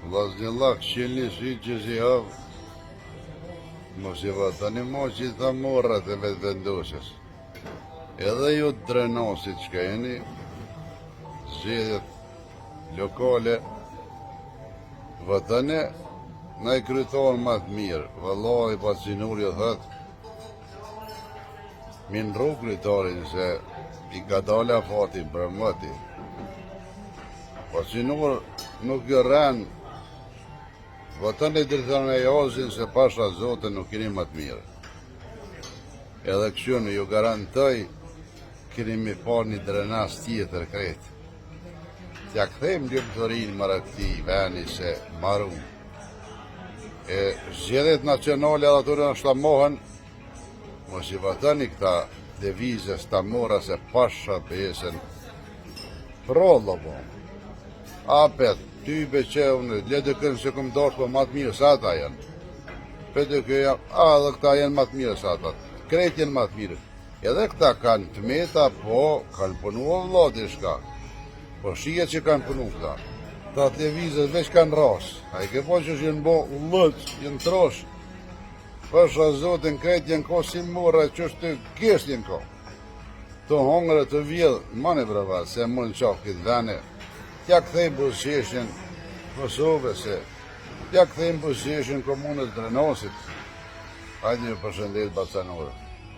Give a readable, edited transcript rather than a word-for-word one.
Vllazëllak qelni sy që si havë, mos i vatani mo që i tha morrat e vetë vendosës. Edhe ju të drenosit që ka jeni, zgjedhjet lokale, vatani, na i kryetarë më të mirë. Vallahi Pacinuri o thëtë, min rru kryetarin se i ka dala fati për mëti. Pacinur nuk i rren, vatani drejton e jazin se pasha zote nuk keni më të mirë. Edhe kështu në ju garantoj, keni mi pa një drenas tjetër kretë. Tja këthejmë ljumëtërinë mëra këti veni se maru. E zgjedhjet nacionale edhe atyre në shtamohen, mos i vatani këta devizës ta mora se pasha besën. Prollo po. Apet, ty beqevnë, ledë kënë se këm doshë po matë mirë sa ata janë. Pete këja, dhe këta janë matë mirë sa ata. Kretë janë matë mirë. Edhe këta kanë të meta, po kanë punu o vlodi shka. Po shije që kanë punu këta. Ta devizës veç kanë rasë. A i ke po që jenë bo lëtë, jenë troshë. Pasha zotin kretë jenë ko si mora, që është të kjesë jenë ko. Të hongre të vjedhë, mani brava, se mund qafë këtë vene. Tja këthejmë buzqeshin Kosove se, tja këthejmë buzqeshin komunës Drenosit. Hajde një përshëndet Bacanore.